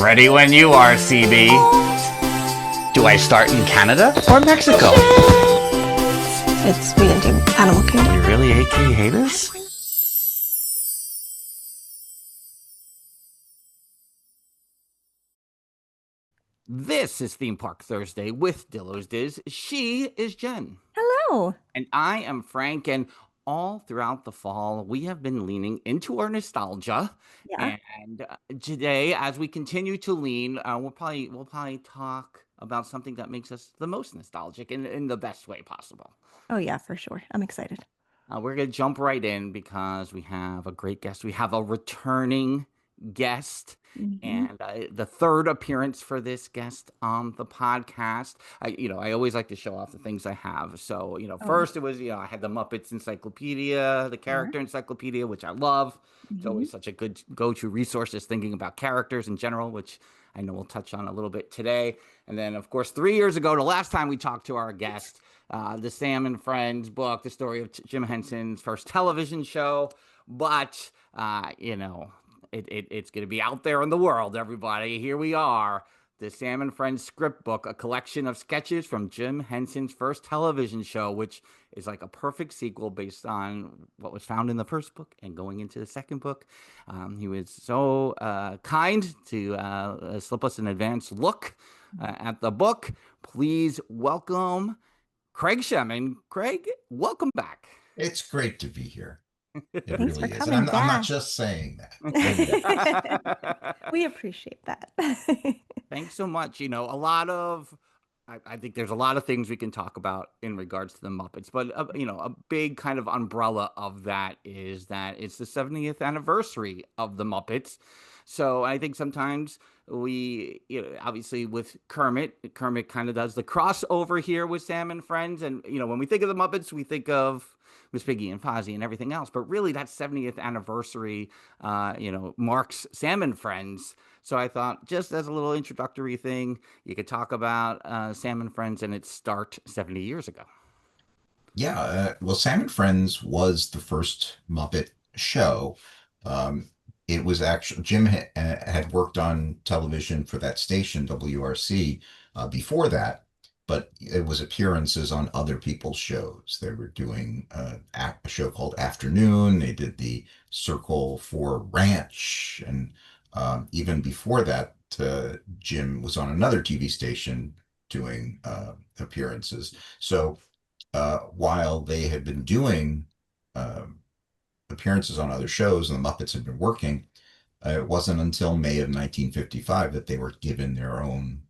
Ready when you are, CB. Do I start in Canada or Mexico? It's me and Jim, Animal Kingdom. You really hate this? This is Theme Park Thursday with Dillo's Diz. She is Jen. Hello. And I am Frank. And all throughout the fall, we have been leaning into our nostalgia. Yeah. And today, as we continue to lean, we'll probably talk about something that makes us the most nostalgic in the best way possible. Oh, yeah, for sure. I'm excited. We're going to jump right in because we have a great guest. We have a returning guest. And the third appearance for this guest on the podcast. I always like to show off the things I have. So, first it was, I had the Muppets Encyclopedia, the character encyclopedia, which I love. It's always such a good go-to resource just thinking about characters in general, which I know we'll touch on a little bit today. And then, of course, 3 years ago, the last time we talked to our guest, the Sam and Friends book, the story of Jim Henson's first television show. But, it's going to be out there in the world, everybody. Here we are, the Sam and Friends script book, a collection of sketches from Jim Henson's first television show, which is like a perfect sequel based on what was found in the first book and going into the second book. He was so kind to slip us an advance look at the book. Please welcome Craig Shemin. Craig, welcome back. It's great to be here. It Thanks really for is. coming And I'm not back. just saying that. We appreciate that. Thanks so much. I think there's a lot of things we can talk about in regards to the Muppets, but a big kind of umbrella of that is that it's the 70th anniversary of the Muppets. So I think sometimes we, obviously with Kermit kind of does the crossover here with Sam and Friends. And, when we think of the Muppets, we think of Miss Piggy and Fozzie and everything else. But really that 70th anniversary, marks Sam and Friends. So I thought just as a little introductory thing, you could talk about Sam and Friends and its start 70 years ago. Yeah, well, Sam and Friends was the first Muppet show. It was actually Jim had worked on television for that station, WRC, before that, but it was appearances on other people's shows. They were doing a show called Afternoon. They did the Circle 4 Ranch, and even before that, Jim was on another TV station doing appearances. So while they had been doing appearances on other shows and the Muppets had been working, it wasn't until May of 1955 that they were given their own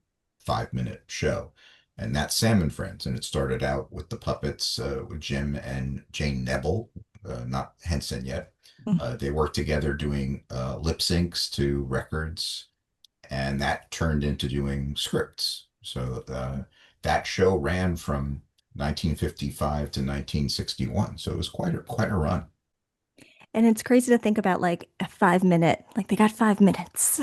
5-minute show. And that's Sam and Friends. And it started out with the puppets, with Jim and Jane Nebel, not Henson yet. They worked together doing lip syncs to records, and that turned into doing scripts. So that show ran from 1955 to 1961. So it was quite a run. And it's crazy to think about like a 5-minute, like they got 5 minutes.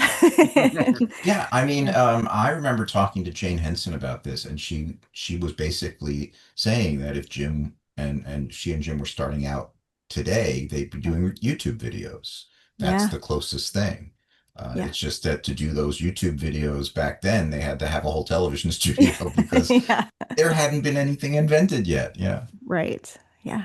Yeah, I mean, I remember talking to Jane Henson about this, and she was basically saying that if Jim and she and Jim were starting out today, they'd be doing YouTube videos. That's the closest thing. It's just that to do those YouTube videos back then, they had to have a whole television studio because there hadn't been anything invented yet. Yeah. Right. Yeah.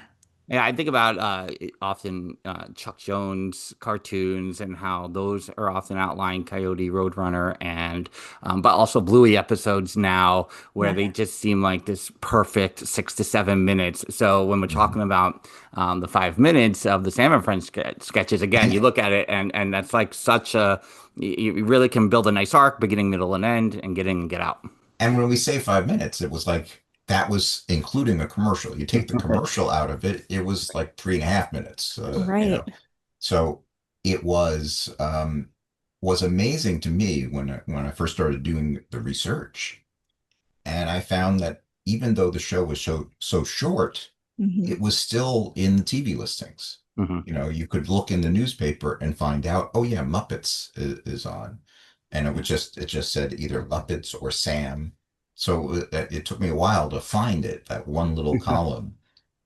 Yeah, I think about often Chuck Jones cartoons and how those are often outlined Coyote, Roadrunner, and but also Bluey episodes now where they just seem like this perfect 6 to 7 minutes. So when we're talking about the 5 minutes of the Sam and Friends sketches, again, you look at it and that's like you really can build a nice arc, beginning, middle, and end, and get in and get out. And when we say 5 minutes, it was like, that was including a commercial. You take the commercial out of it, it was like 3.5 minutes. Right. So it was amazing to me when I first started doing the research, and I found that even though the show was so short, it was still in the TV listings. You could look in the newspaper and find out, oh yeah, Muppets is on, and it just said either Muppets or Sam. So it took me a while to find it, that one little column,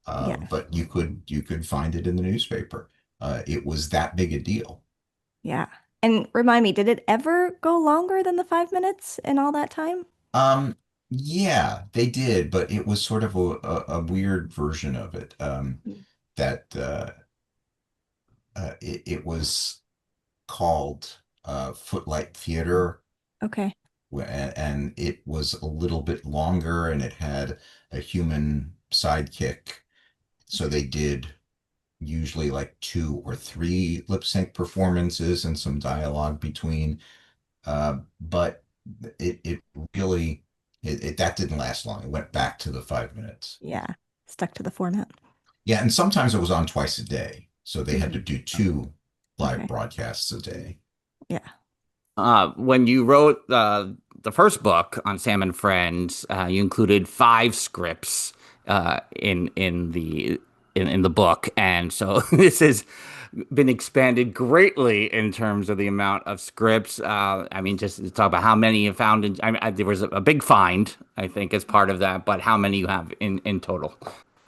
but you could find it in the newspaper. It was that big a deal. Yeah. And remind me, did it ever go longer than the 5 minutes in all that time? Um, yeah, they did, but it was sort of a weird version of it. Mm. That it was called Footlight Theater, Okay. and it was a little bit longer, and it had a human sidekick. So they did usually like two or three lip sync performances and some dialogue between. But it really that didn't last long. It went back to the 5 minutes. Yeah. Stuck to the format. Yeah, and sometimes it was on twice a day, so they had Mhm. to do two live Okay. broadcasts a day. Yeah. When you wrote the first book on Sam and Friends, you included 5 scripts in the book, and so this has been expanded greatly in terms of the amount of scripts. I mean, just to talk about how many you found. There was a big find, I think, as part of that, but how many you have in total?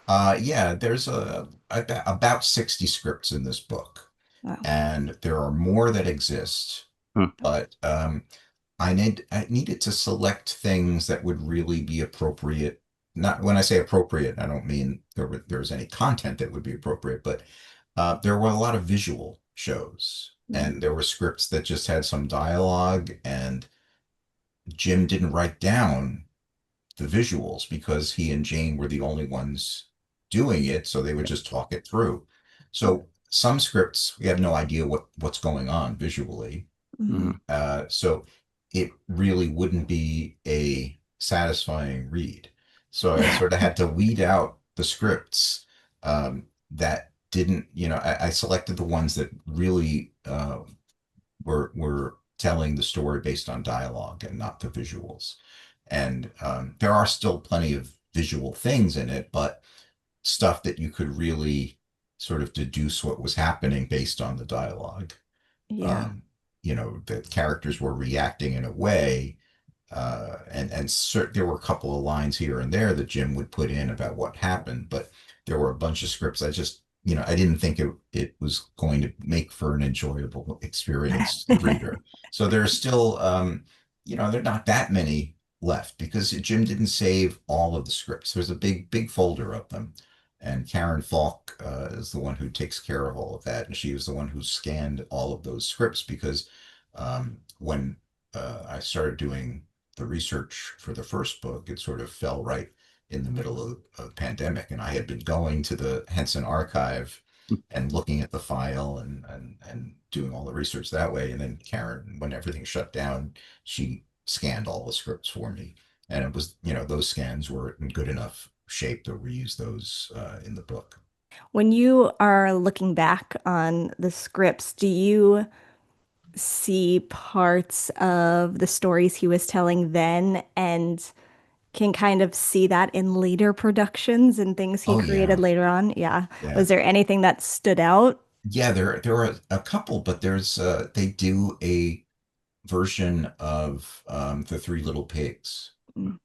Yeah, there's about 60 scripts in this book, Wow. and there are more that exist, Hmm. but I needed to select things that would really be appropriate. Not when I say appropriate, I don't mean there's any content that would be appropriate, but there were a lot of visual shows, Mm. and there were scripts that just had some dialogue, and Jim didn't write down the visuals because he and Jane were the only ones doing it, so they would just talk it through. So some scripts we have no idea what's going on visually, Mhm. Mhm. so it really wouldn't be a satisfying read. So I sort of had to weed out the scripts that didn't, I selected the ones that really were telling the story based on dialogue and not the visuals. And there are still plenty of visual things in it, but stuff that you could really sort of deduce what was happening based on the dialogue. Yeah. Um, the characters were reacting in a way, there were a couple of lines here and there that Jim would put in about what happened, but there were a bunch of scripts I didn't think it was going to make for an enjoyable experience to the reader. So there's still, there are not that many left because Jim didn't save all of the scripts. There's a big folder of them. And Karen Falk is the one who takes care of all of that. And she was the one who scanned all of those scripts because when I started doing the research for the first book, it sort of fell right in the middle of the pandemic. And I had been going to the Henson archive and looking at the file and doing all the research that way. And then Karen, when everything shut down, she scanned all the scripts for me. And it was, those scans were in good enough shape to reuse those in the book. When you are looking back on the scripts, do you see parts of the stories he was telling then and can kind of see that in later productions and things he Oh created yeah. later on? Yeah. Yeah. Was there anything that stood out? Yeah, there are a couple, but they do a version of the Three Little Pigs, Mm.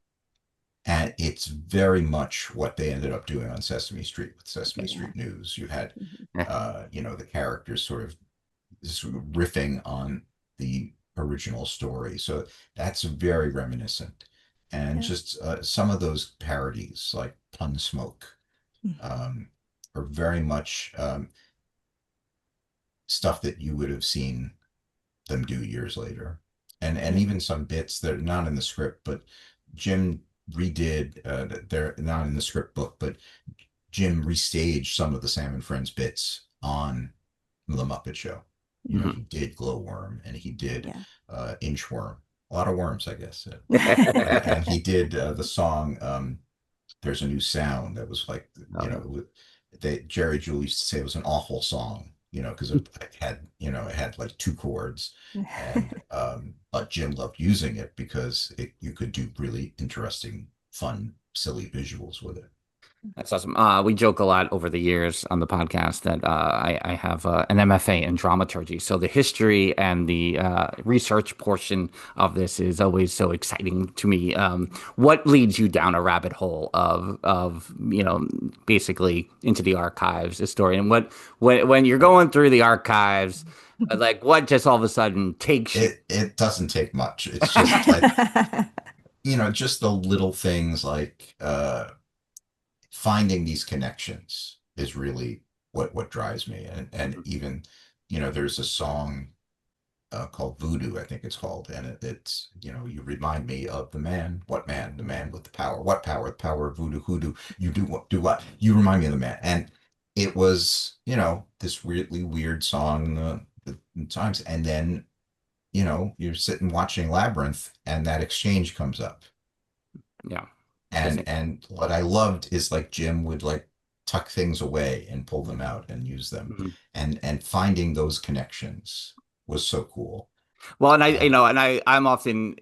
and it's very much what they ended up doing on Sesame Street with Okay, Sesame yeah. Street News. You had Mhm. the characters sort of riffing on the original story, so that's very reminiscent. And Yeah. just some of those parodies, like Pun Smoke, Mm. um, are very much stuff that you would have seen them do years later. And Yeah. even some bits that are not in the script, but Jim redid, they're not in the script book, but Jim restaged some of the Sam and Friends bits on the Muppet Show. Mhm. He did Glowworm and he did Yeah. Inchworm. A lot of worms, I guess. And he did the song There's a New Sound that was like, Oh, Jerry Julie used to say it was an awful song, because it had like two chords, and but Jim loved using it because you could do really interesting, fun, silly visuals with it. That's awesome. We joke a lot over the years on the podcast that I have an MFA in dramaturgy. So the history and the research portion of this is always so exciting to me. What leads you down a rabbit hole of basically into the archives, historian? When you're going through the archives, like what just all of a sudden takes you? It doesn't take much. It's just like, just the little things like finding these connections is really what drives me. And even, there's a song called Voodoo, I think it's called, and it's you remind me of the man. What man? The man with the power. What power? The power of voodoo. Hoodoo. You do what? Do what? You remind me of the man. And it was this weirdly weird song the times, and then you're sitting watching Labyrinth, and that exchange comes up. Yeah. And what I loved is like Jim would like tuck things away and pull them out and use them, Mhm. and finding those connections was so cool. Well, and Uh, I'm often,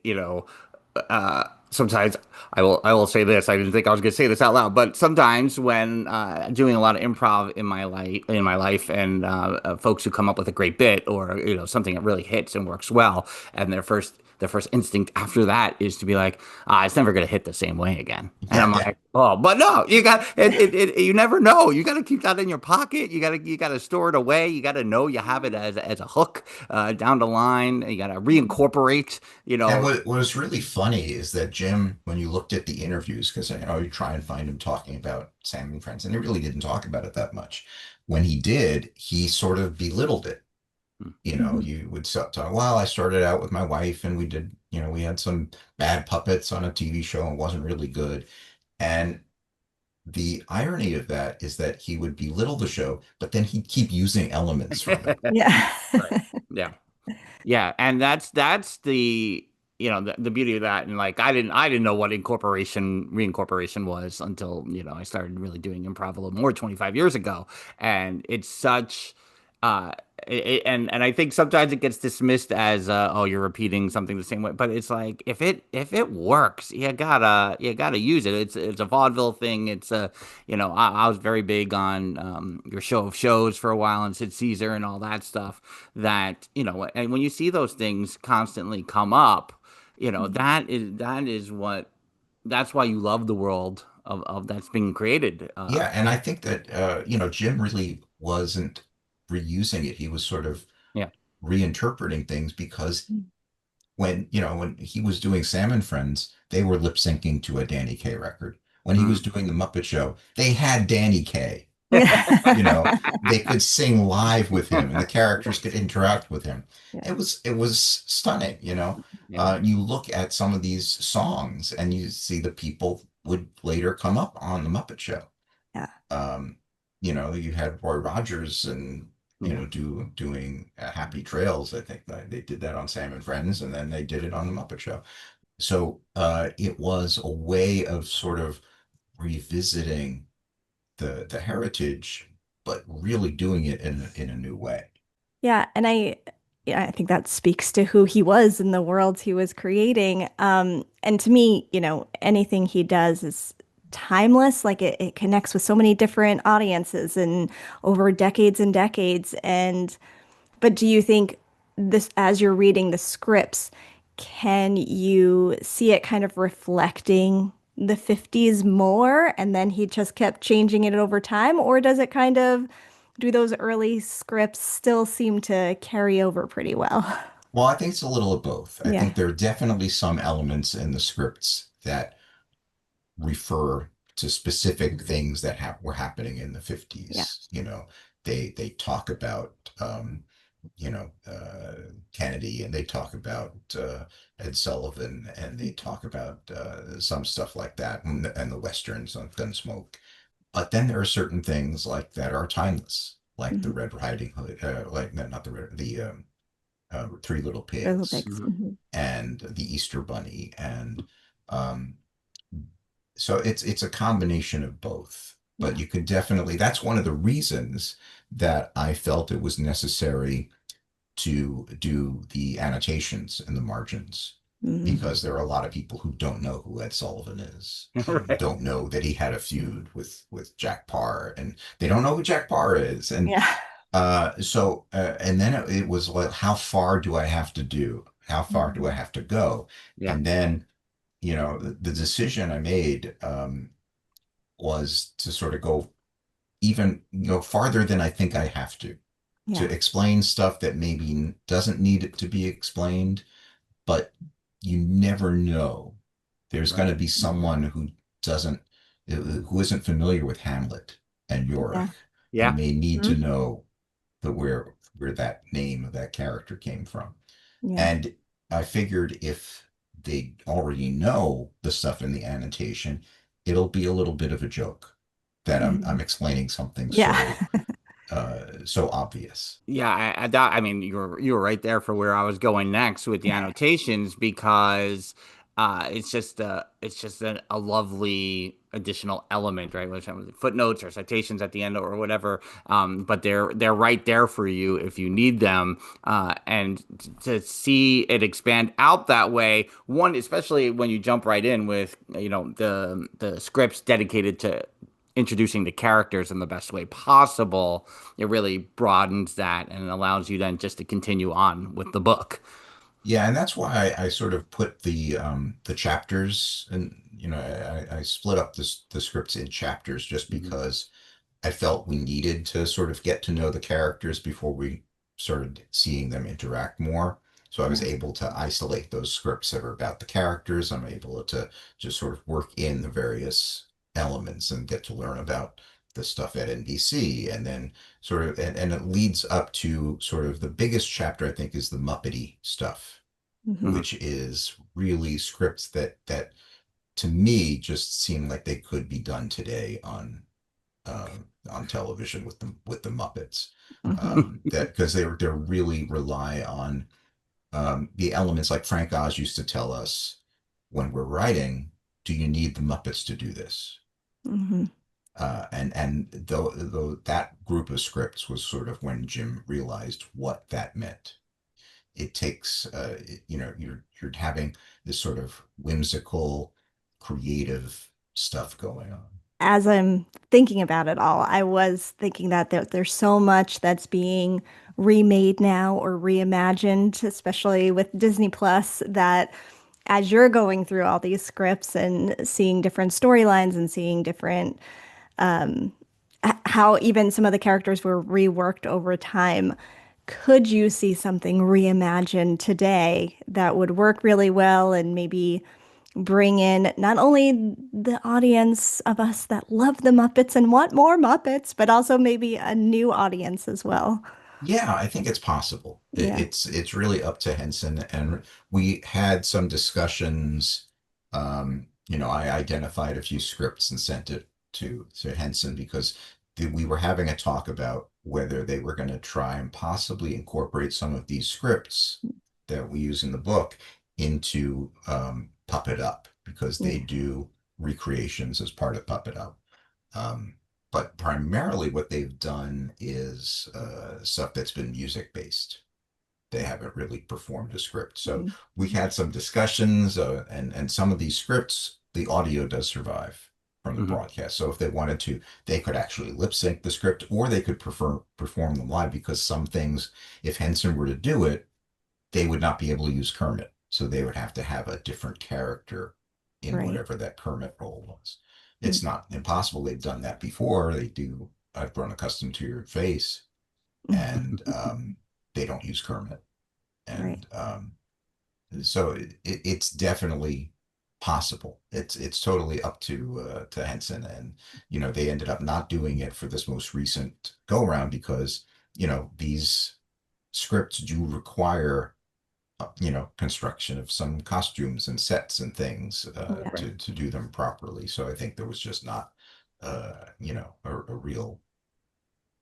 sometimes I will say this. I didn't think I was going to say this out loud, but sometimes when doing a lot of improv in my life, and folks who come up with a great bit or something that really hits and works well, and their first instinct after that is to be like, it's never going to hit the same way again. And yeah, I'm yeah. like, oh, but no, you got it. You never know. You got to keep that in your pocket. You got to store it away. You got to know you have it as a hook down the line. You got to reincorporate. And what was really funny is that Jim, when you looked at the interviews, because you try and find him talking about Sam and Friends, and he really didn't talk about it that much. When he did, he sort of belittled it. Mhm. You would talk, well, I started out with my wife and we did, we had some bad puppets on a TV show and it wasn't really good. And the irony of that is that he would belittle the show, but then he'd keep using elements from it. Yeah. Right. Yeah. Yeah, and that's the beauty of that. And like I didn't know what incorporation reincorporation was until I started really doing improv a little more 25 years ago. And it's such uh and I think sometimes it gets dismissed as oh, you're repeating something the same way, but it's like if it works, you gotta use it. It's a vaudeville thing. It's a I was very big on your show of shows for a while, and Sid Caesar and all that stuff. That and when you see those things constantly come up, that's why you love the world of that's being created. Yeah, and I think that Jim really wasn't reusing it. He was sort of Yeah. reinterpreting things because when he was doing Sam and Friends, they were lip syncing to a Danny Kaye record. When he was Mm. doing the Muppet Show, they had Danny Kaye. You Yeah. know, they could sing live with him, and the characters could interact with him. Yeah. It was stunning. Yeah. You look at some of these songs, and you see the people would later come up on the Muppet Show. Yeah. Um, you had Roy Rogers and Yeah. doing Happy Trails. I think they did that on Sam and Friends, and then they did it on the Muppet Show. So it was a way of sort of revisiting the heritage, but really doing it in a new way. Yeah, and yeah, I think that speaks to who he was in the worlds he was creating. And to me, anything he does is timeless. Like it connects with so many different audiences and over decades and decades. But do you think this, as you're reading the scripts, can you see it kind of reflecting the 50s more, and then he just kept changing it over time? Or does it kind of, do those early scripts still seem to carry over pretty well? Well, I think it's a little of both. I Yeah. think there are definitely some elements in the scripts that refer to specific things that were happening in the Yeah. 50s. They talk about Kennedy, and they talk about Ed Sullivan, and they talk about some stuff like that, and the westerns on Gunsmoke. But then there are certain things like that are timeless, like the Mhm. Red Riding Hood, like no, not the Red, the Three Little Little Pigs, Pigs. Mhm. Mhm. and the Easter Bunny, and um, so it's a combination of both. But Yeah. you could definitely, that's one of the reasons that I felt it was necessary to do the annotations and the margins, Mm. because there are a lot of people who don't know who Ed Sullivan is and Right. don't know that he had a feud with Jack Parr, and they don't know who Jack Parr is. And Yeah. and then it was like, how far do I have to do? How far do I Mhm. have to go? Yeah. And then, the decision I made was to sort of go even farther than I think I have to Yeah. explain stuff that maybe doesn't need it to be explained, but you never know. There's going Right. to be someone doesn't who isn't familiar with Hamlet and Yorick, Yeah. who Yeah. may need to Mhm. know where that name of that character came from. Yeah. And I figured if they already know the stuff in the annotation, it'll be a little bit of a joke that I'm Mhm. explaining something Yeah. so obvious. Yeah, I mean, you were right there for where I was going next with the annotations because it's just a lovely additional element, right? Which footnotes or citations at the end or whatever. But they're right there for you if you need them. And to see it expand out that way, one especially when you jump right in with the scripts dedicated to introducing the characters in the best way possible, it really broadens that and allows you then just to continue on with the book. Yeah, and that's why I sort of put the chapters, and I split up the scripts in chapters just Mhm. because I felt we needed to sort of get to know the characters before we started seeing them interact more. So I was Yeah. able to isolate those scripts that are about the characters. I'm able to just sort of work in the various elements and get to learn about the stuff at NBC. And then sort of, and it leads up to sort of the biggest chapter, I think, is the Muppety stuff, Mhm. Mhm. which is really scripts that to me just seem like they could be done today on television with the Muppets. Mhm. That because they're really rely on the elements like Frank Oz used to tell us when we're writing. Do you need the Muppets to do this? Mhm. And though that group of scripts was sort of when Jim realized what that meant. It takes you're having this sort of whimsical, creative stuff going on. As I'm thinking about it all, I was thinking that there's so much that's being remade now or reimagined, especially with Disney Plus, that as you're going through all these scripts and seeing different storylines and seeing different how even some of the characters were reworked over time, could you see something reimagined today that would work really well and maybe bring in not only the audience of us that love the Muppets and want more Muppets, but also maybe a new audience as well? Yeah, I think it's possible. Yeah. It's really up to Henson, and we had some discussions. I identified a few scripts and sent it to Henson because we were having a talk about whether they were going to try and possibly incorporate some of these scripts that we use in the book into Puppet Up, because they Yeah. do recreations as part of Puppet Up. Um, but primarily what they've done is stuff that's been music based. They haven't really performed a script. So we Mhm. had some discussions, and some of these scripts, the audio does survive from the Mhm. broadcast. So if they wanted to, they could actually lip sync the script, or they could perform them live, because some things, if Henson were to do it, they would not be able to use Kermit. So they would have to have a different character in Right. whatever that Kermit role was. It's Mm. not impossible. They've done that before. They do. I've grown accustomed to your face, and they don't use Kermit. Right. And so it's definitely possible. It's totally up to Henson, and they ended up not doing it for this most recent go round because these scripts do require construction of some costumes and sets and things Yeah. Right. to do them properly. So I think there was just not, a real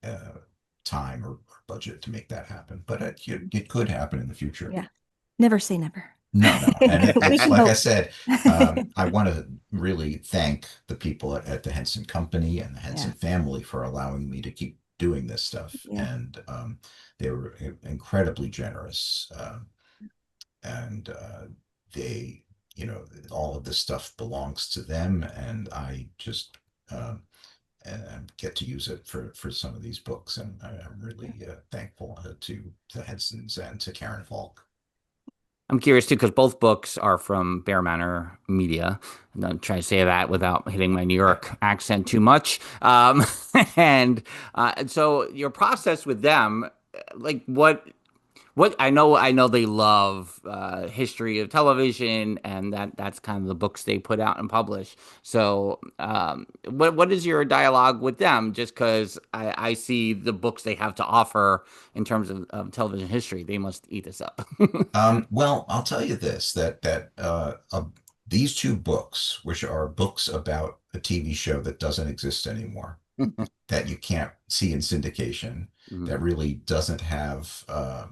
uh, time or budget to make that happen. But it could happen in the future. Yeah. Never say never. No, no. And We it's can like I hope. said, I want to really thank the people at the Henson Company and the Yeah. Henson family for allowing me to keep doing this stuff. Yeah. And they were incredibly generous. And they, all of this stuff belongs to them, and I just and get to use it for some of these books, and I'm really thankful to the Hedsons and to Karen Falk. I'm curious too, because both books are from Bear Manor Media. I'm trying to say that without hitting my New York accent too much. And so your process with them, like what I know they love history of television, and that's kind of the books they put out and publish. So, what is your dialogue with them? Just because I see the books they have to offer in terms of television history, they must eat this up. Well, I'll tell you this, that these two books, which are books about a TV show that doesn't exist anymore, that you can't see in syndication, Mhm. that really doesn't have, uh,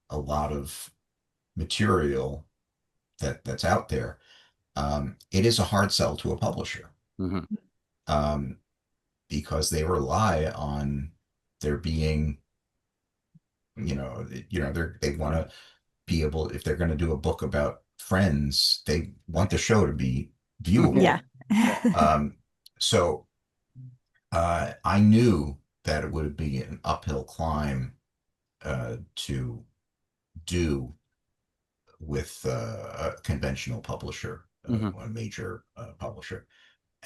a lot of material that's out there. It is a hard sell to a publisher, Mhm. um, because they rely on there being, they want to be able, if they're going to do a book about Friends, they want the show to be Yeah. viewable. Yeah. So I knew that it would be an uphill climb to do with a conventional publisher, Mhm. a major publisher.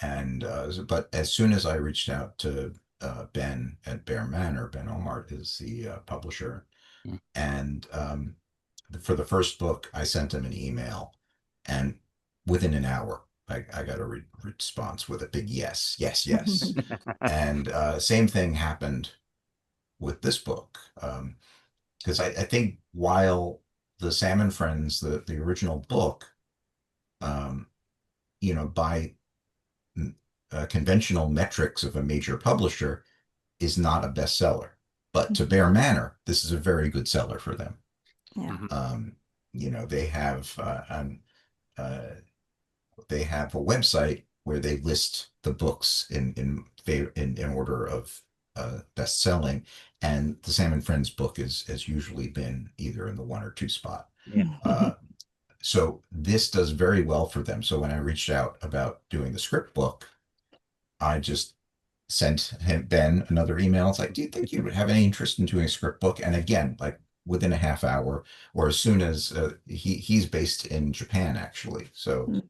And but as soon as I reached out to Ben at Bear Manor, Ben Omar is the publisher, Mhm. and for the first book, I sent him an email, and within an hour, I got a response with a big yes, yes, yes. And same thing happened with this book, because I think while the Salmon Friends, the original book, um, by conventional metrics of a major publisher, is not a bestseller. But to Bear Manor, this is a very good seller for them. Yeah. Mhm. Um, they have uh, they have a website where they list the books in order of best selling, and the Salmon Friends book has usually been either in the one or two spot. Yeah. Uh, so this does very well for them. So when I reached out about doing the script book, I just sent him Ben another email. It's like, do you think you would have any interest in doing a script book? And again, like within a half hour, or as soon as he's based in Japan actually. So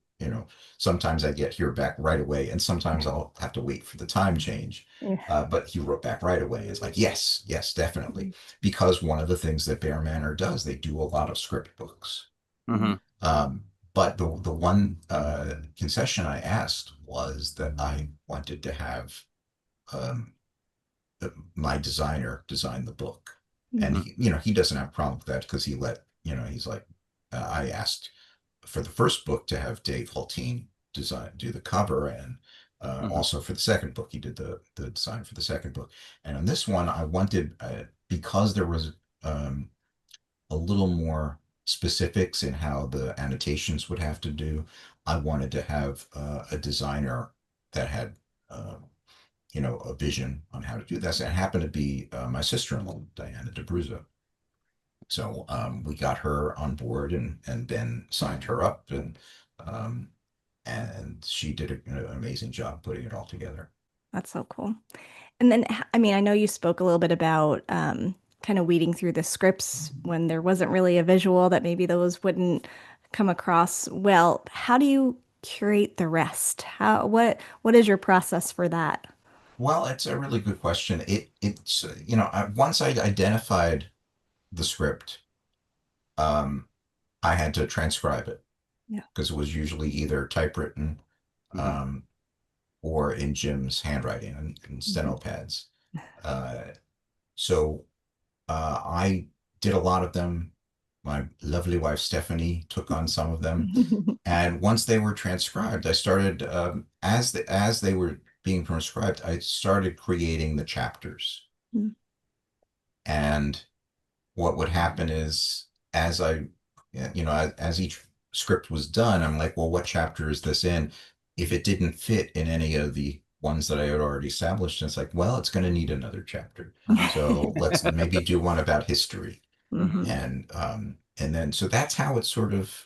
sometimes I get here back right away, and sometimes I'll have to wait for the time change. Yeah. But he wrote back right away. It's like, yes, yes, definitely. Because one of the things that Bear Manor does, they do a lot of script books. Mhm. Um, but the one concession I asked was that I wanted to have um, my designer design the book, and Mhm. he doesn't have a problem with that because he's like, I asked for the first book to have Dave Hultine do the cover, and Mhm. also for the second book he did the design for the second book, and on this one I wanted, because there was um, a little more specifics in how the annotations would have to do. I wanted to have a designer that had, uh, a vision on how to do this. And it happened to be my sister-in-law, Diana DeBruzzo. So we got her on board, and then signed her up, um, and she did an amazing job putting it all together. That's so cool. And then, I mean, I know you spoke a little bit about kind of weeding through the scripts when there wasn't really a visual, that maybe those wouldn't come across well. How do you curate the rest? What is your process for that? Well, it's a really good question. It's once I identified the script, um, I had to transcribe it Yeah. because it was usually either typewritten, Mhm. um, or in Jim's handwriting and steno Mhm. pads. So I did a lot of them. My lovely wife Stephanie took on some of them, and once they were transcribed, I started, as they were being transcribed, I started creating the chapters. And what would happen is, as I, as each script was done, I'm like, well, what chapter is this in? If it didn't fit in any of the ones that I had already established, it's like, well, it's going to need another chapter. Uh-huh. So let's maybe do one about history. Mhm. And And then, so that's how it sort of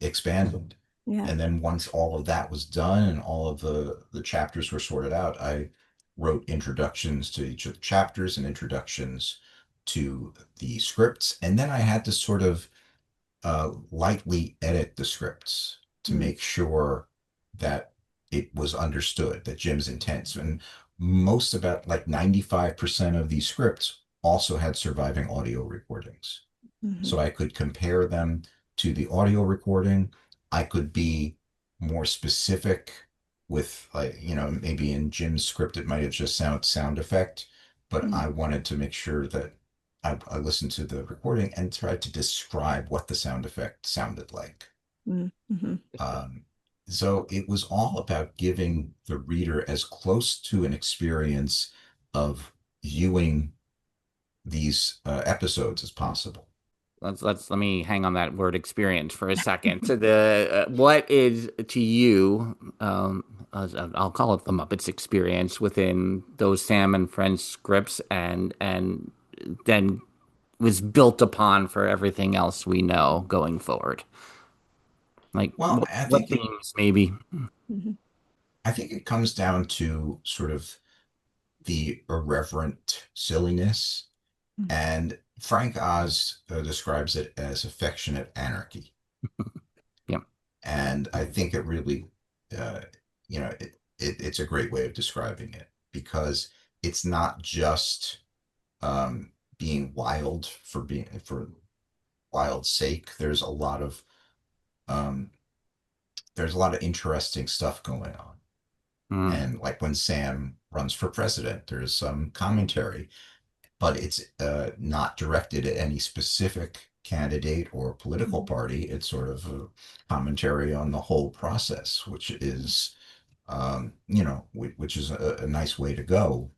expanded. Yeah. And then once all of that was done and all of the chapters were sorted out, I wrote introductions to each of the chapters and introductions to the scripts. And then I had to sort of lightly edit the scripts to Mm, make sure that it was understood, that Jim's intents. And most, about like 95% of these scripts also had surviving audio recordings. mhm, So I could compare them to the audio recording. I could be more specific with, like, maybe in Jim's script it might have just sound effect, but mm, I wanted to make sure that I listened to the recording and tried to describe what the sound effect sounded like. mm, mhm, Um, so it was all about giving the reader as close to an experience of viewing these episodes as possible. Let me hang on that word experience for a second. To the what is to you, I'll call it the Muppets experience within those Sam and Friends scripts, and then was built upon for everything else we know going forward. Like Well, what themes maybe? mhm, I think it comes down to sort of the irreverent silliness, mm, and Frank Oz describes it as affectionate anarchy. Yeah. And I think it really, uh, it's a great way of describing it, because it's not just being wild for wild's sake. Um, there's a lot of interesting stuff going on. Mm, And like when Sam runs for president, there's some commentary, but it's not directed at any specific candidate or political mhm, party. It's sort of a commentary on the whole process, which is, which is a nice way to go,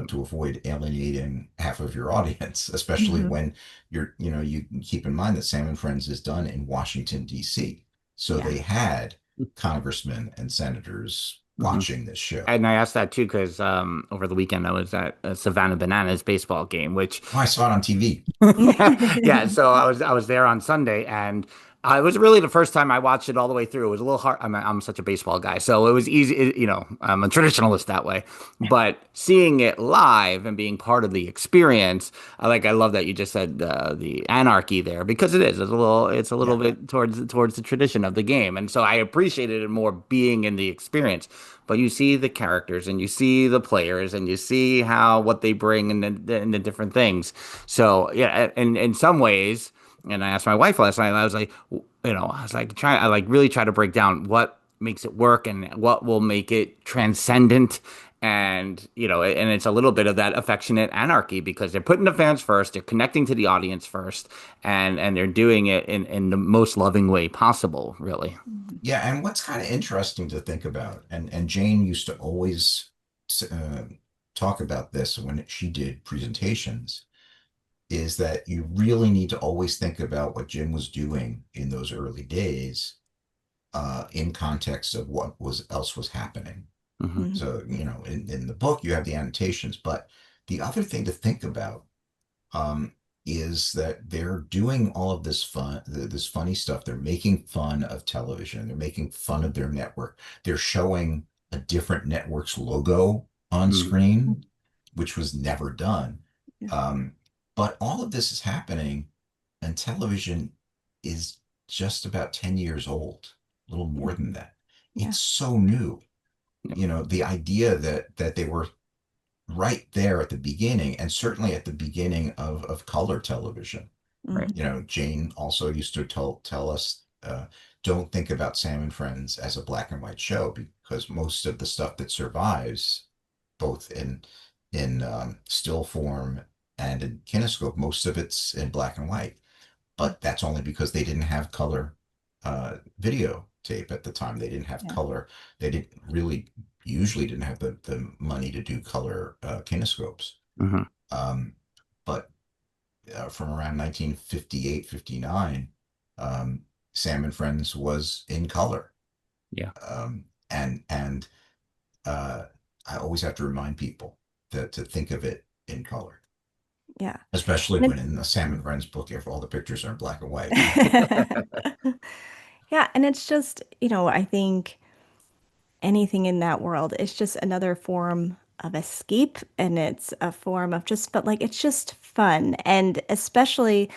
to avoid alienating half of your audience, especially mhm. when you keep in mind that Sam and Friends is done in Washington, D.C. So Yeah. they had congressmen and senators mhm. watching this show. And I asked that too because over the weekend I was at a Savannah Bananas baseball game, which Oh, I saw it on TV. yeah, so I was there on Sunday, and it was really the first time I watched it all the way through. It was a little hard. I'm such a baseball guy, so it was easy. I'm a traditionalist that way, but seeing it live and being part of the experience, I love that you just said the anarchy there, because it is. It's a little Yeah. bit towards the tradition of the game, and so I appreciated it more being in the experience. But you see the characters and you see the players and you see how what they bring and the different things. So yeah, and in some ways, and I asked my wife last night, I was like, I like really try to break down what makes it work and what will make it transcendent. And and it's a little bit of that affectionate anarchy because they're putting the fans first, they're connecting to the audience first, and they're doing it in the most loving way possible, really. Mhm, Yeah, and what's kind of interesting to think about, and Jane used to always uh, talk about this when she did presentations, is that you really need to always think about what Jim was doing in those early days, in context of what was else was happening. Hmm. mhm, So, in the book you have the annotations, but the other thing to think about, um, is that they're doing all of this funny stuff. They're making fun of television. They're making fun of their network. They're showing a different network's logo on Hmm. screen, which was never done. yeah, Um, but all of this is happening, and television is just about 10 years old, a little yeah, more than that. yeah. It's so new. Yep. The idea that they were right there at the beginning, and certainly at the beginning of color television. Right. Mhm, Jane also used to tell us, don't think about Sam and Friends as a black and white show, because most of the stuff that survives, both in still form and in kinescope, most of it's in black and white. mm, But that's only because they didn't have color videotape at the time. They didn't have yeah. color. They didn't really usually didn't have the money to do color kinescopes. Hmm. Um, but from around 1958, 59, Sam and Friends was in color. Yeah. And I always have to remind people to think of it in color. Yeah. especially And when in the Sam and Friends book, if all the pictures are in black and white. yeah, and it's just, I think anything in that world is just another form of escape, and it's a form of just, but like it's just fun. And especially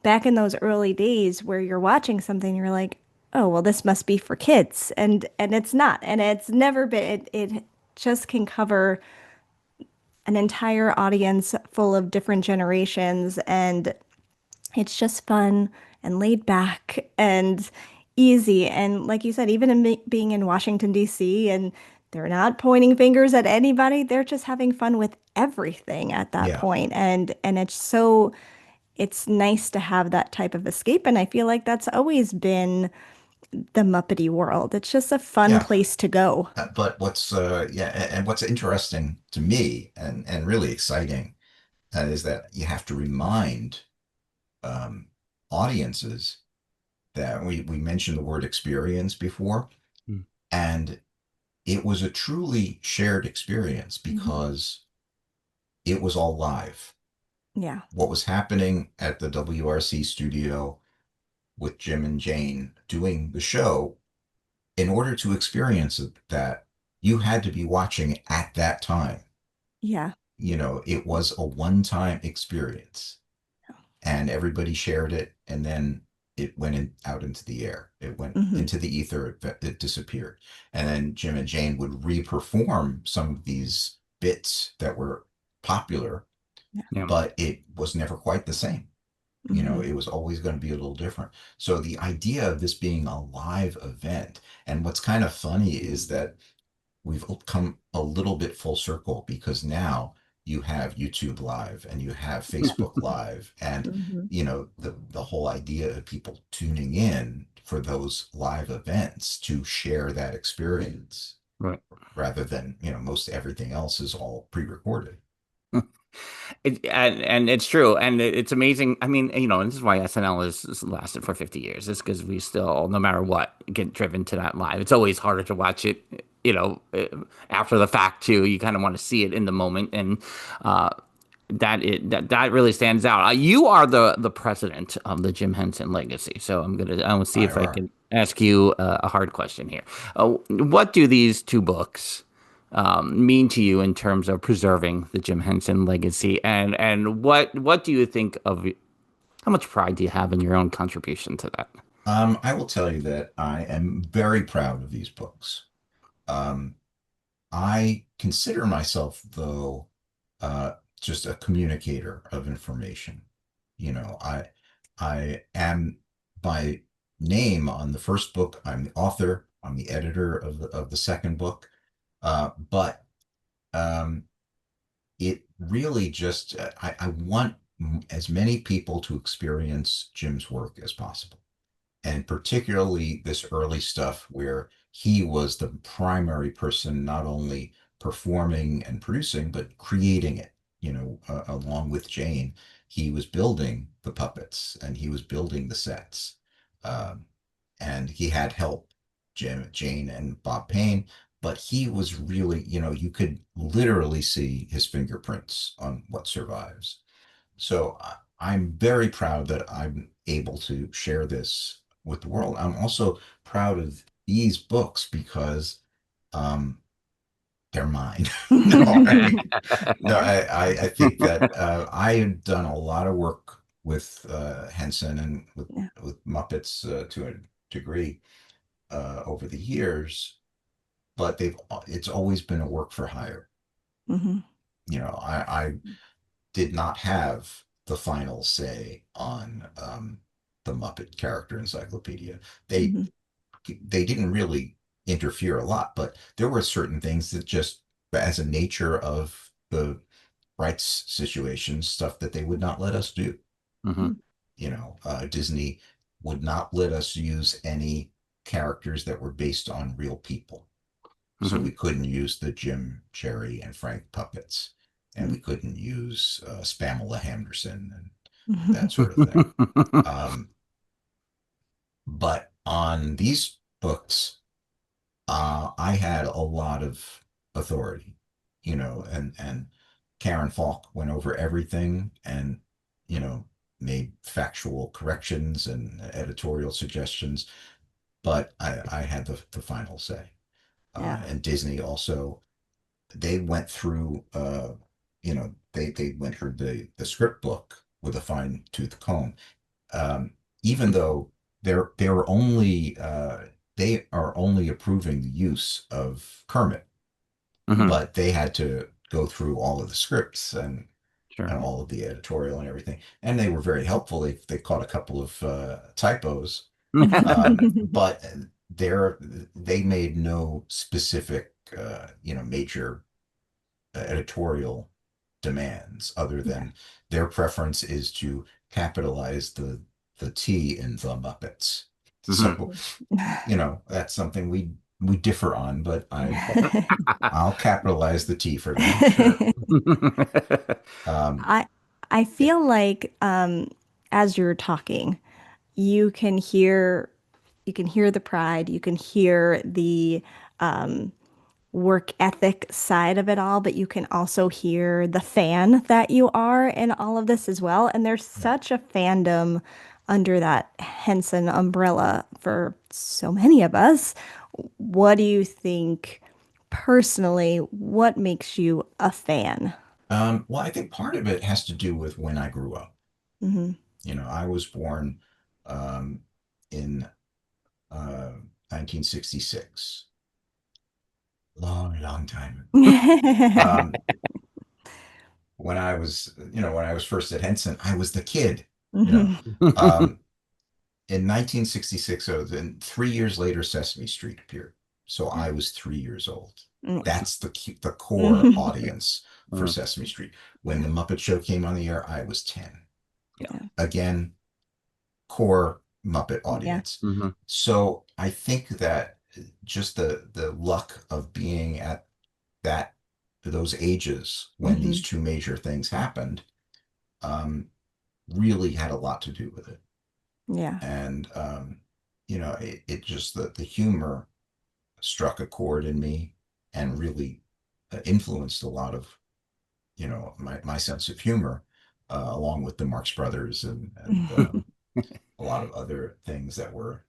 back in those early days where you're watching something, you're like, oh, well, this must be for kids. And it's not. And it's never been, it just can cover an entire audience full of different generations. And it's just fun and laid back and easy. And like you said, even in being in Washington, D.C., and they're not pointing fingers at anybody, they're just having fun with everything at that Yeah, point. And it's nice to have that type of escape. And I feel like that's always been the Muppety world. It's just a fun yeah. place to go. But and what's interesting to me and really exciting is that you have to remind um, audiences that we mentioned the word experience before, Mm. and it was a truly shared experience Mhm. because it was all live. Yeah. What was happening at the WRC studio with Jim and Jane doing the show, in order to experience that, you had to be watching at that time. Yeah. It was a one-time experience, and everybody shared it, and then it went out into the air. It went Hmm. into the ether. It disappeared, and then Jim and Jane would re-perform some of these bits that were popular, Yeah. Yeah. but it was never quite the same. Hmm. It was always going to be a little different. So the idea of this being a live event, and what's kind of funny is that we've come a little bit full circle because now you have YouTube Live and you have Facebook Live, and Hmm. the whole idea of people tuning in for those live events to share that experience Right. rather than most everything else is all pre-recorded. And it's true, and it's amazing. I mean, and this is why SNL has lasted for 50 years. It's because we still, no matter what, get driven to that live. It's always harder to watch it, after the fact too. You kind of want to see it in the moment, and uh, that really stands out. You are the president of the Jim Henson Legacy, so I want to see I if I are. can ask you a hard question here. What do these two books mean to you in terms of preserving the Jim Henson legacy, and what do you think of? How much pride do you have in your own contribution to that? I will tell you that I am very proud of these books. Um, I consider myself, though, just a communicator of information. I am by name on the first book. I'm the author. I'm the editor of the second book. But um, it really just I want as many people to experience Jim's work as possible, and particularly this early stuff where he was the primary person not only performing and producing but creating it, along with Jane. He was building the puppets and he was building the sets, um, and he had help, Jane and Bob Payne, but he was really, you could literally see his fingerprints on what survives. So I'm very proud that I'm able to share this with the world. I'm also proud of these books because um, they're mine. No, I mean, no, I think that I have done a lot of work with Henson and with Yeah. Muppets to a degree over the years, but it's always been a work for hire. Hmm. I did not have the final say on the Muppet Character Encyclopedia. They Hmm. they didn't really interfere a lot, but there were certain things that just, as a nature of the rights situation, stuff that they would not let us do. Hmm. Disney would not let us use any characters that were based on real people. So Hmm. we couldn't use the Jim, Jerry, and Frank puppets, and we couldn't use Spamela Henderson and that sort of thing. Um, but on these books, I had a lot of authority, and Karen Falk went over everything and, you know, made factual corrections and editorial suggestions, but I had the final say. Yeah. And Disney also, they went through, they went through the script book with a fine tooth comb. Even though they're only they are only approving the use of Kermit, Mhm. but they had to go through all of the scripts and Sure. all of the editorial and everything, and they were very helpful. They caught a couple of typos, but they made no specific major editorial demands other Yeah. than their preference is to capitalize the T in the Muppets. Mhm. So, that's something we differ on, but I'll capitalize the T for them, sure. Um, I I yeah, feel like as you're talking, you can hear you can hear the pride, you can hear the work ethic side of it all, but you can also hear the fan that you are in all of this as well. And there's yeah. such a fandom under that Henson umbrella for so many of us. What do you think personally? What makes you a fan? Well, I think part of it has to do with when I grew up. Hmm. I was born um, in 1966, long, long time. Um, when I was first at Henson, I was the kid, you know. Hmm. Um, in 1966, so then 3 years later, Sesame Street appeared. So I was 3 years old. That's the core Hmm. audience for Mhm. Sesame Street. When the Muppet Show came on the air, I was 10. Yeah. Again, core Muppet Yeah. audience. Mhm. So I think that just the luck of being at that those ages when these Hmm. two major things happened um, really had a lot to do with it. Yeah. And it just the humor struck a chord in me and really influenced a lot of my sense of humor, along with the Marx Brothers and a lot of other things that were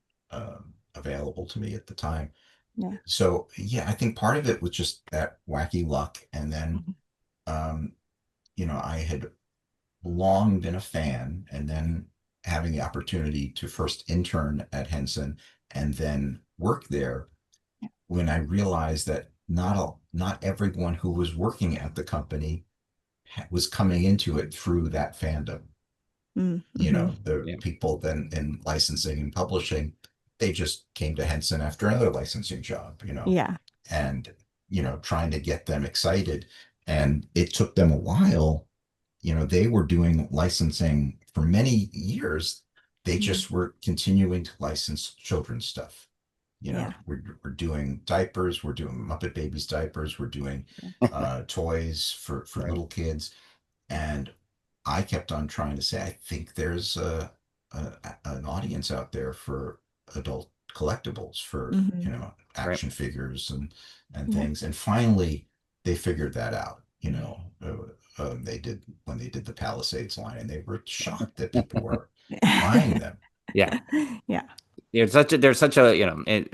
available to me at the time. Yeah. So yeah, I think part of it was just that wacky luck, and then um, I had long been a fan, and then having the opportunity to first intern at Henson and then work there, when I realized that not everyone who was working at the company was coming into it through that fandom. Mm-hmm. The Yeah. people then in licensing and publishing, they just came to Henson after another licensing job, Yeah. and trying to get them excited. And it took them a while. They were doing licensing for many years. They Mhm. just were continuing to license children's stuff. Yeah. We're doing diapers, we're doing Muppet Babies diapers, we're doing toys for Right. little kids. And I kept on trying to say, I think there's an audience out there for adult collectibles, for Hmm. Right. action figures and Yeah. things. And finally, they figured that out. They did when they did the Palisades line, and they were shocked that people were buying them. Yeah. Yeah. There's such a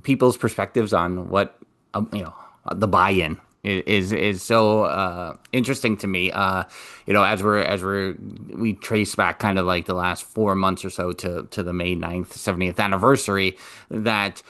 people's perspectives on what the buy-in is so interesting to me. We trace back kind of like the last 4 months or so to the May 9th 70th anniversary, that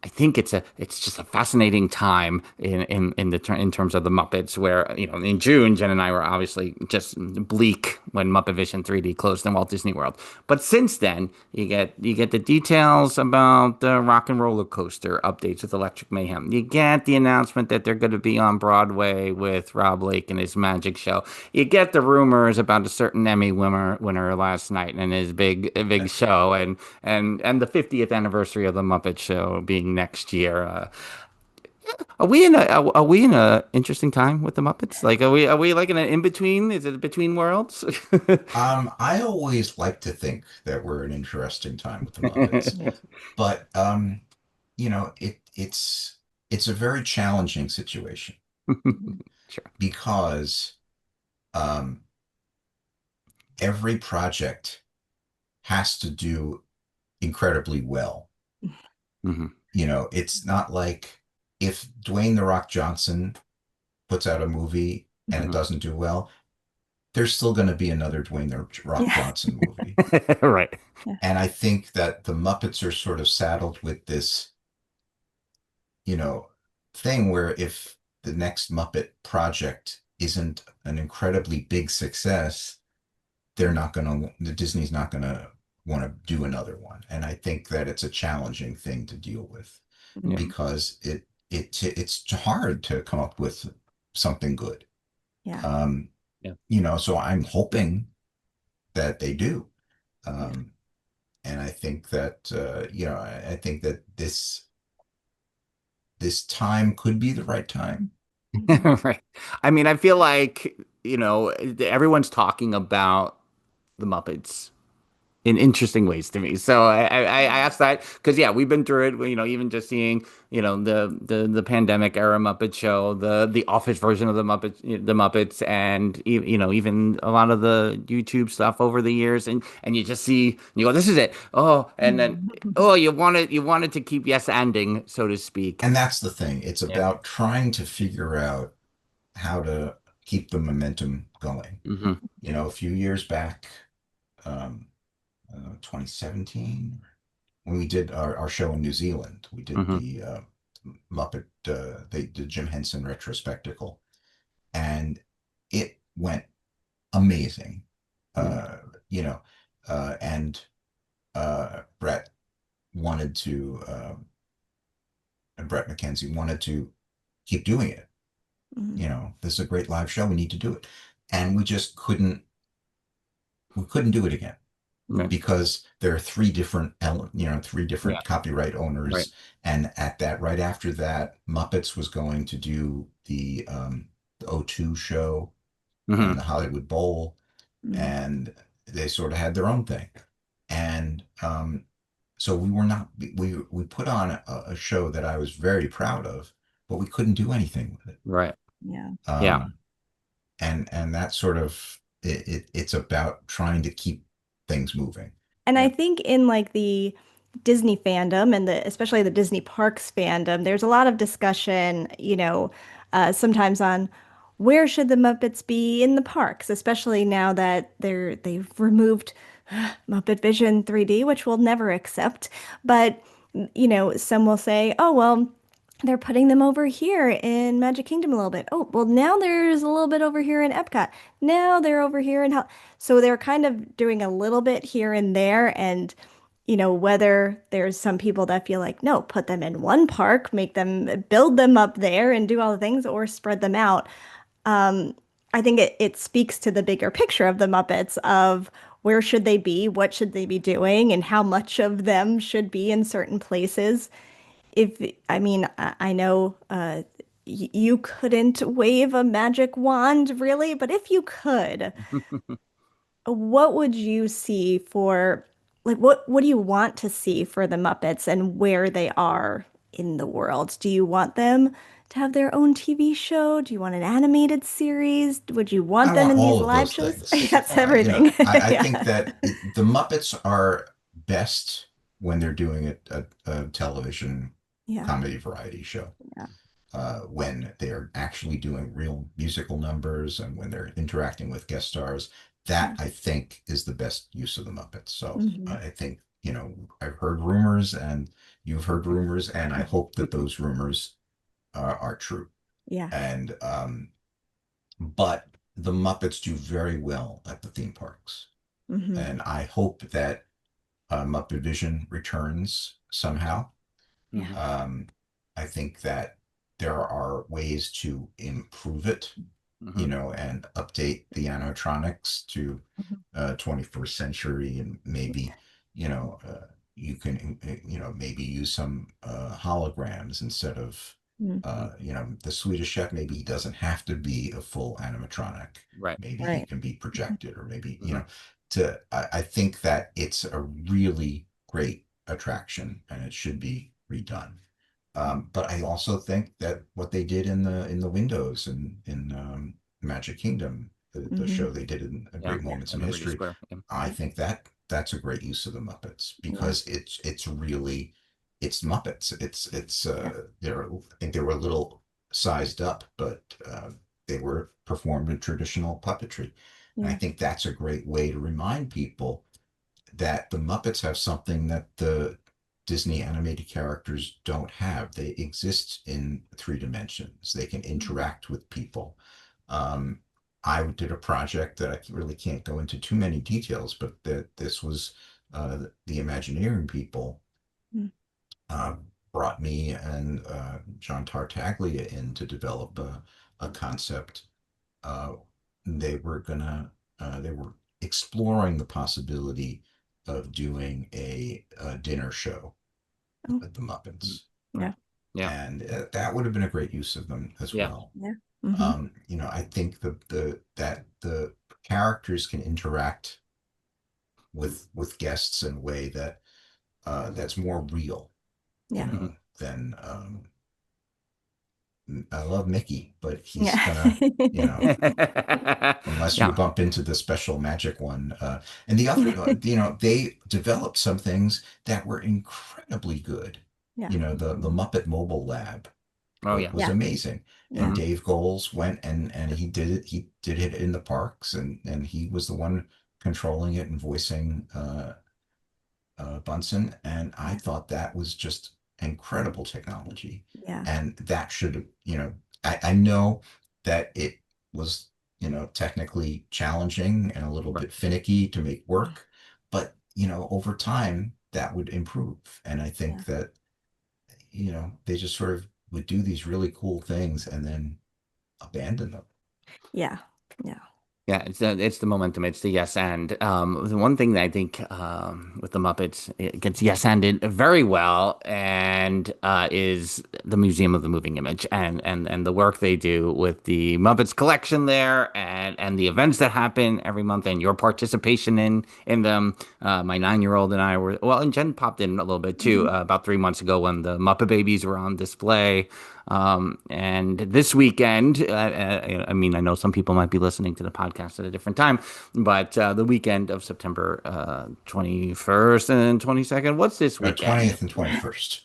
I think it's just a fascinating time in terms of the Muppets, where in June Jen and I were obviously just bleak when Muppet Vision 3D closed in Walt Disney World. But since then, you get the details about the Rock and Roller Coaster updates with Electric Mayhem. You get the announcement that they're going to be on Broadway with Rob Lake and his magic show. You get the rumors about a certain Emmy winner last night and his big show, and the 50th anniversary of the Muppet Show being next year. Are we in a interesting time with the Muppets? Like, are we like in an in between? Is it between worlds? I always like to think that we're an interesting time with the Muppets, Yeah. but it's a very challenging situation. Sure. because um, every project has to do incredibly well. Hmm. It's not like if Dwayne The Rock Johnson puts out a movie and it Mhm. doesn't do well, there's still going to be another Dwayne The Rock Yeah. Johnson movie. Right. Yeah. And I think that the Muppets are sort of saddled with this, you know, thing where if the next Muppet project isn't an incredibly big success, the Disney's not going to want to do another one. And I think that it's a challenging thing to deal with Yeah. Mhm. because it's hard to come up with something good. Yeah. Um, Yeah. so I'm hoping that they do. Yeah. Um, and I think that I think that this time could be the right time. Mhm. Right. I mean, I feel like, everyone's talking about the Muppets in interesting ways to me. So I asked that because yeah, we've been through it. Even just seeing the pandemic era Muppet Show, the Office version of the Muppets, and even a lot of the YouTube stuff over the years, and you just see you go, this is it. Oh, and then Mhm. oh, you wanted to keep yes anding, so to speak. And that's the thing. It's Yeah. about trying to figure out how to keep the momentum going. Hmm. A few years back, um, 2017, when we did our show in New Zealand, we did Hmm. the they did Jim Henson retrospectacle, and it went amazing. Yeah. Uh, you know, and Brett wanted to, and Brett McKenzie wanted to keep doing it. Mhm. This is a great live show. We need to do it, and we couldn't do it again Right. because there are three Yeah. different copyright Right. owners, and at that, right after that, Muppets was going to do the O2 show and the Hmm. Hollywood Bowl, Mhm. and they sort of had their own thing, and so we were not we put on a show that I was very proud of, but we couldn't do anything with it. Right. Yeah. Yeah. Um, and that sort of it's about trying to keep things moving. And Yeah. I think in like the Disney fandom and especially the Disney Parks fandom, there's a lot of discussion, sometimes on where should the Muppets be in the parks, especially now that they've removed Muppet Vision 3D, which we'll never accept. But some will say, oh well, they're putting them over here in Magic Kingdom a little bit. Oh, well, now there's a little bit over here in Epcot. Now they're over here in so they're kind of doing a little bit here and there. And, whether there's some people that feel like, no, put them in one park, build them up there and do all the things, or spread them out. I think it speaks to the bigger picture of the Muppets of where should they be, what should they be doing, and how much of them should be in certain places. I mean, I know you couldn't wave a magic wand really, but if you could, what would you see for, like, what do you want to see for the Muppets and where they are in the world? Do you want them to have their own TV show? Do you want an animated series? Would you want I them want in these all of live those shows? things. That's everything. I think Yeah. that the Muppets are best when they're doing a television Yeah. comedy variety show. Yeah. When they're actually doing real musical numbers and when they're interacting with guest stars, that Yeah. I think is the best use of the Muppets. So Hmm. I think, I've heard rumors and you've heard rumors, and I hope that those rumors are true. Yeah. And but the Muppets do very well at the theme parks, Hmm. and I hope that Muppet Vision returns somehow. Yeah. Hmm. Um, I think that there are ways to improve it, Hmm. and update the animatronics to Mhm. 21st century, and maybe, Yeah. you can, maybe use some holograms instead of, Mhm. the Swedish Chef. Maybe he doesn't have to be a full animatronic. Right. Maybe he Right. can be projected, or maybe, Hmm. I think that it's a really great attraction and it should be redone. But I also think that what they did in the windows and in Magic Kingdom, the Hmm. show they did in Yeah, Great Moments in in Liberty History, Square. Yeah. I think that that's a great use of the Muppets Yeah. because it's really it's Muppets. It's Yeah. they're I think they were a little sized up, but they were performed in traditional puppetry. And I Yeah. think that's a great way to remind people that the Muppets have something that the Disney animated characters don't have. They exist in 3 dimensions. They can interact with people. Um, I did a project that I really can't go into too many details, but that this was the Imagineering people Mm. uh, brought me and John Tartaglia in to develop a concept. uh, they were gonna they were exploring the possibility of doing a dinner show Oh, with the Mhm. Muppets, Right. yeah. Yeah. and that would have been a great use of them as Yeah. well. Yeah. Hmm. You know, I think the that the characters can interact with guests in a way that that's more real, you Yeah. know, Mhm. than I love Mickey, but he's Yeah. gonna, you know, unless you Yeah. bump into the special magic one. And the other, you know, they developed some things that were incredibly good. Yeah. You know, the Muppet Mobile Lab Oh yeah. was Yeah. amazing. And Yeah. Hmm. Dave Goles went and he did it. He did it in the parks, and he was the one controlling it and voicing Bunsen, and I Yeah. thought that was just incredible technology. Yeah. And that should, you know, I know that it was, you know, technically challenging and a little Right. bit finicky to make Yeah. work, but, you know, over time that would improve. And I Yeah. think that, you know, they just sort of would do these really cool things and then abandon them. Yeah. Yeah. Yeah, it's the momentum, it's the yes and. The one thing that I think with the Muppets it gets yes anded very well, and is the Museum of the Moving Image and the work they do with the Muppets collection there, and the events that happen every month, and your participation in them. My 9-year-old and I were well, and Jen popped in a little bit too Hmm. about 3 months ago when the Muppet Babies were on display. And this weekend, I mean, I know some people might be listening to the podcast at a different time, but the weekend of September 21st and 22nd, what's this weekend? 20th and 21st.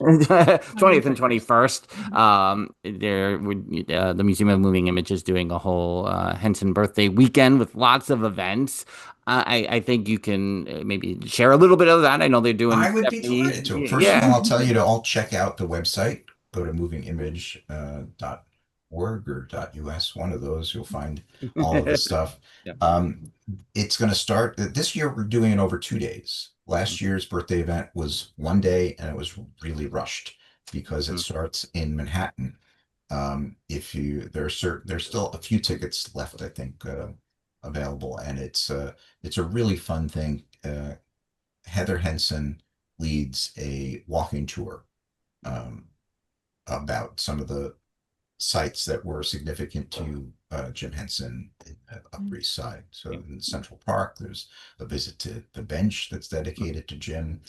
20th and 21st. 21st. Mhm. There would the Museum of Moving Images doing a whole Henson birthday weekend with lots of events. I think you can maybe share a little bit of that. I know they're doing I would be 70. delighted to. First of all, Yeah. I'll tell you to all check out the website. Go to movingimage dot org or dot US, one of those. You'll find all of the stuff. Yeah. Um, it's going to start this year. We're doing it over 2 days. Last year's birthday event was one day, and it was really rushed because it Mhm. starts in Manhattan. If you there's still a few tickets left, I think, available, and it's a really fun thing. Heather Henson leads a walking tour um, about some of the sites that were significant to Jim Henson in Upper East Side. So Yeah. in Central Park, there's a visit to the bench that's dedicated to Jim,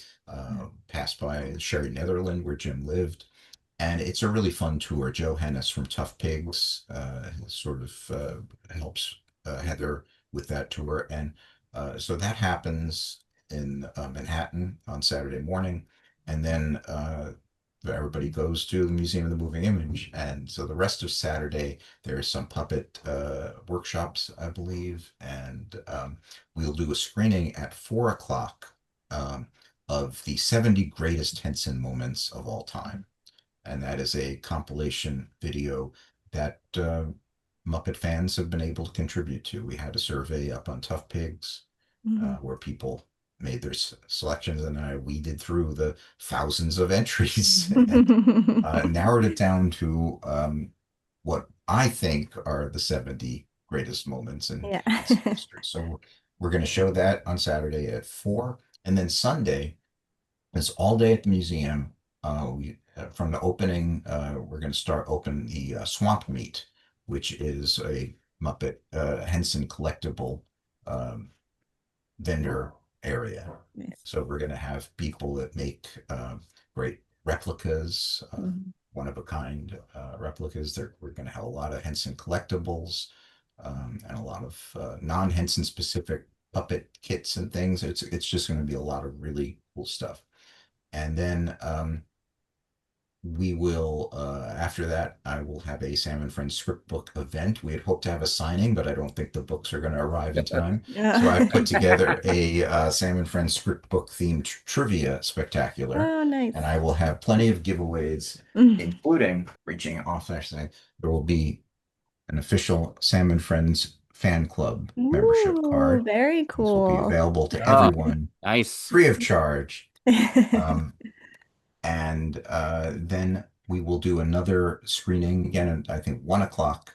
passed by Sherry Netherland, where Jim lived. And it's a really fun tour. Joe Hennis from Tough Pigs sort of helps Heather with that tour. And so that happens in Manhattan on Saturday morning. And then everybody goes to the Museum of the Moving Image. And so the rest of Saturday, there's some puppet workshops, I believe. And we'll do a screening at 4 o'clock of the 70 greatest Henson moments of all time, and that is a compilation video that Muppet fans have been able to contribute to. We had a survey up on Tough Pigs Mhm. where people made their selections, and I weeded through the thousands of entries and narrowed it down to what I think are the 70 greatest moments in Yeah. Henson history. So we're going to show that on Saturday at 4, and then Sunday it's all day at the museum. From the opening, we're going to start open the Swamp Meet, which is a Muppet Henson collectible um, vendor area. Nice. So we're going to have people that make great replicas, Mhm. one of a kind replicas. We're going to have a lot of Henson collectibles, and a lot of non-Henson specific puppet kits and things. It's just going to be a lot of really cool stuff. And then we will after that I will have a Sam and Friends script book event. We had hoped to have a signing, but I don't think the books are going to arrive in time. So I've put Yeah. together a Sam and Friends script book themed trivia spectacular, Oh, and nice. I will have plenty of giveaways, Mhm. including reaching off actually. There will be an official Sam and Friends fan club membership Ooh, card. very These will be cool. available to Oh, everyone nice. free of charge. Um, and then we will do another screening again at I think 1 o'clock.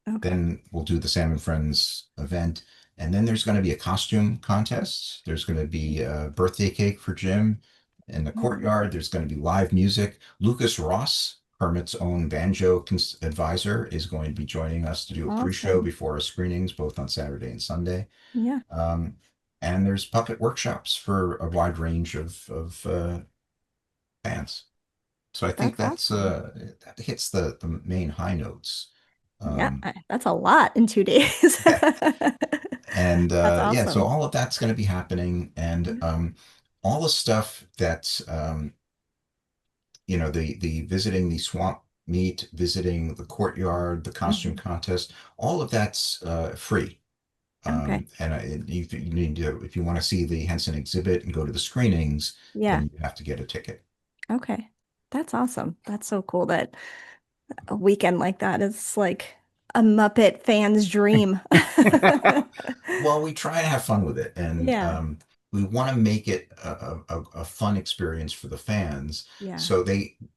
Okay. Then we'll do the Sam and Friends event, and then there's going to be a costume contest. There's going to be a birthday cake for Jim in the Mhm. courtyard. There's going to be live music. Lucas Ross, Kermit's own banjo advisor, is going to be joining us to do a pre-show Awesome. before our screenings, both on Saturday and Sunday. Yeah, Um, and there's puppet workshops for a wide range of fans. So I think that's awesome. that hits the main high notes. Yeah, Um, that's a lot in 2 days. yeah, and That's yeah, so awesome. all of that's going to be happening, and Yeah. all the stuff that's the visiting the swamp meet, visiting the courtyard, the costume Mhm. contest, all of that's free. Okay. And you need to, if you want to see the Henson exhibit and go to the screenings, Yeah. then you have to get a ticket. Okay. That's awesome. That's so cool that a weekend like that is like a Muppet fan's dream. Well, we try to have fun with it, and Yeah. we want to make it a fun experience for the fans. Yeah. So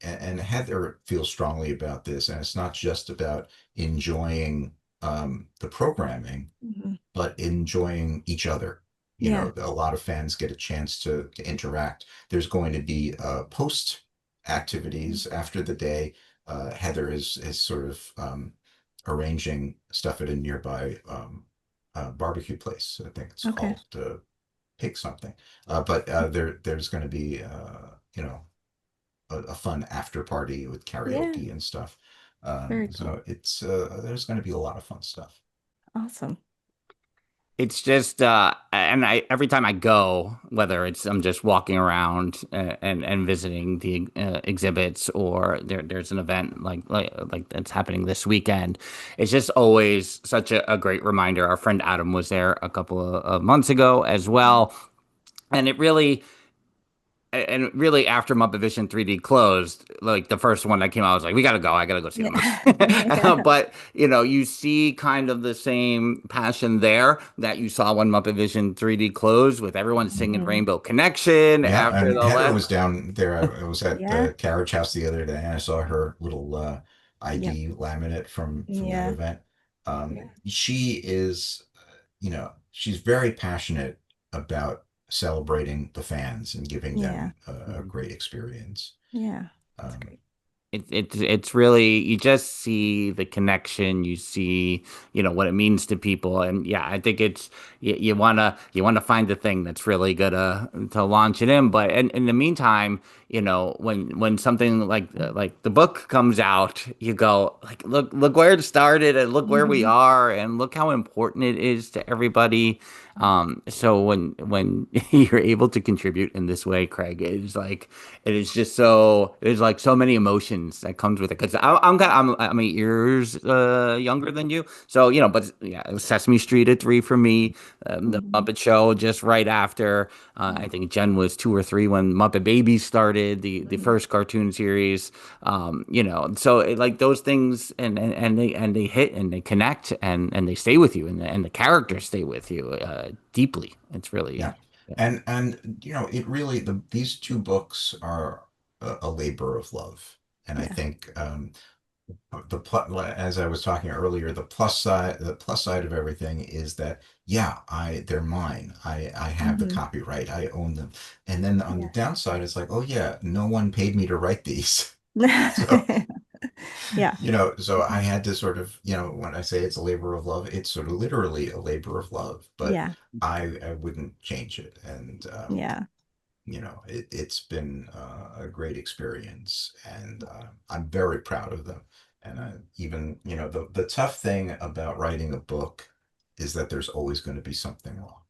and Heather feels strongly about this, and it's not just about enjoying the programming, Mhm. but enjoying each other. Yeah. A lot of fans get a chance to interact. There's going to be post activities after the day. Heather is sort of arranging stuff at a nearby barbecue place. I think it's Okay. called Pig something. But there's going to be a fun after party with Yeah. karaoke and stuff. Very cool. So it's there's going to be a lot of fun stuff. Awesome. It's just and I every time I go, whether it's I'm just walking around and visiting the exhibits, or there's an event like that's happening this weekend, it's just always such a great reminder. Our friend Adam was there a couple of months ago as well, and it really and really after Muppet Vision 3D closed, like the first one that came out, I was like, we gotta go. I gotta go see them. Yeah. Yeah. But you see kind of the same passion there that you saw when Muppet Vision 3D closed, with everyone singing Mhm. Rainbow Connection Yeah, after and the Heather last. was down there. I was at Yeah. the carriage house the other day, and I saw her little Yep. ID laminate from that Yeah. event. Yeah. She is, she's very passionate about celebrating the fans and giving Yeah. them a Mhm. great experience. Yeah. That's Um, great. It's really, you just see the connection, you see what it means to people, and yeah, I think it's you wanna find the thing that's really gonna to launch it in. But in the meantime, when something like the book comes out, you go like, look where it started, and look where we Mhm. are, and look how important it is to everybody. So when you're able to contribute in this way, Craig, it is just so there's like so many emotions that comes with it, because I'm 8 years younger than you, so but yeah, it was Sesame Street at 3 for me, the Mhm. Muppet Show just right after. I Yeah. think Jen was 2 or 3 when Muppet Babies started, the Mhm. first cartoon series. So like those things, and they hit and they connect, and they stay with you, and the characters stay with you deeply. It's really yeah, and it really these two books are a labor of love, and I Yeah. think as I was talking earlier, the plus side of everything is that yeah, they're mine. I have the Mhm. copyright. I own them. And then on the Yeah. downside, it's like, oh yeah, no one paid me to write these. So, Yeah. so I had to sort of, when I say it's a labor of love, it's sort of literally a labor of love, but Yeah. I wouldn't change it. And Yeah. it's been a great experience, and I'm very proud of them. And even, the tough thing about writing a book is that there's always going to be something wrong.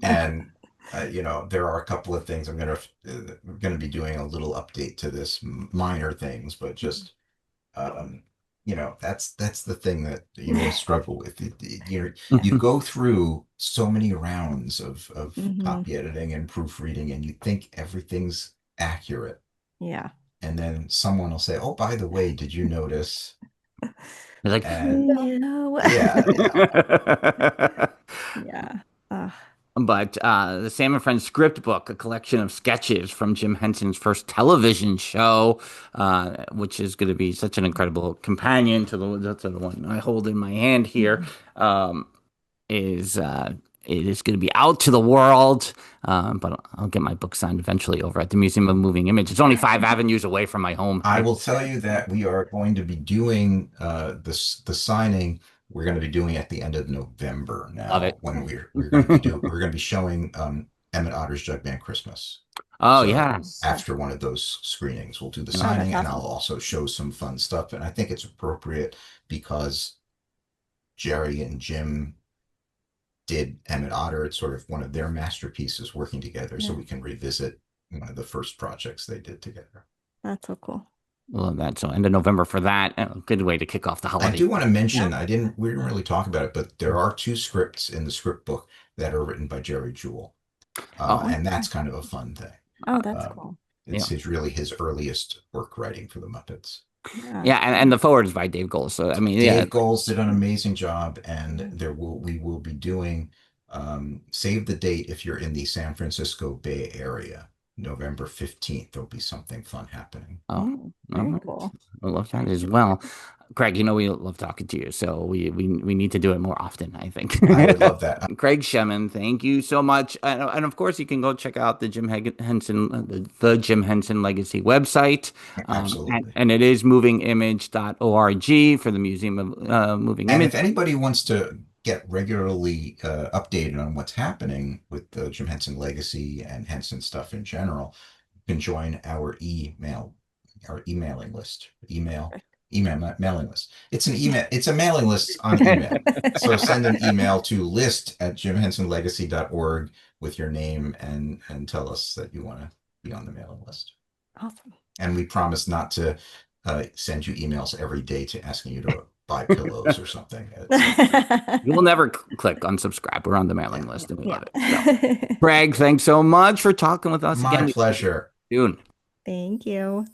And there are a couple of things we're going to be doing a little update to this, minor things, but just that's the thing that you always struggle with. You go through so many rounds of Mhm. copy editing and proofreading, and you think everything's accurate, Yeah. and then someone will say, "Oh, by the way, did you notice?" It's like, And No. yeah, yeah. Yeah. Ugh. but the Sam and Friends script book, a collection of sketches from Jim Henson's first television show, which is going to be such an incredible companion to the one I hold in my hand here, um, is it is going to be out to the world. But I'll get my book signed eventually over at the Museum of Moving Image. It's only 5 avenues away from my home. I will tell you that we are going to be doing the signing. We're going to be doing at the end of November Love now, it. when we're going to be showing Emmett Otter's Jug Band Christmas. Oh So yeah. after one of those screenings, we'll do the Oh, that's signing, and I'll awesome. also show some fun stuff. And I think it's appropriate because Jerry and Jim did Emmett Otter. It's sort of one of their masterpieces working together, so Yeah. we can revisit one of the first projects they did together. That's so cool. Love that. So end of November for that. Good way to kick off the I holiday. do want to Yeah. mention, we didn't really talk about it, but there are two scripts in the script book that are written by Jerry Jewell. Oh, And that's kind of a fun thing. Oh, that's Um, cool. it's yeah. his earliest work writing for the Muppets. Yeah. Yeah, and the forward is by Dave Gold. So I mean, yeah. Dave Goles did an amazing job, and we will be doing, save the date if you're in the San Francisco Bay Area. November 15th, there'll be something fun happening. Oh, all Very right. cool. I love that as well. Craig, we love talking to you, so we need to do it more often, I think. I would love that. Craig Shemin, thank you so much. And of course, you can go check out the the Jim Henson Legacy website. Absolutely. And it is movingimage.org for the Museum of Moving And Image. if anybody wants to get regularly updated on what's happening with the Jim Henson Legacy and Henson stuff in general, you can join our emailing list. Mailing list. It's an email. It's a mailing list on email. So send an email to list@jimhensonlegacy.org with your name, and tell us that you want to be on the mailing list. Awesome. And we promise not to send you emails every day to asking you to buy pillows or something. You will never click unsubscribe. We're on the mailing list, and we Yeah. love it. So, Craig, thanks so much for talking with us My again. pleasure. Soon. Thank you.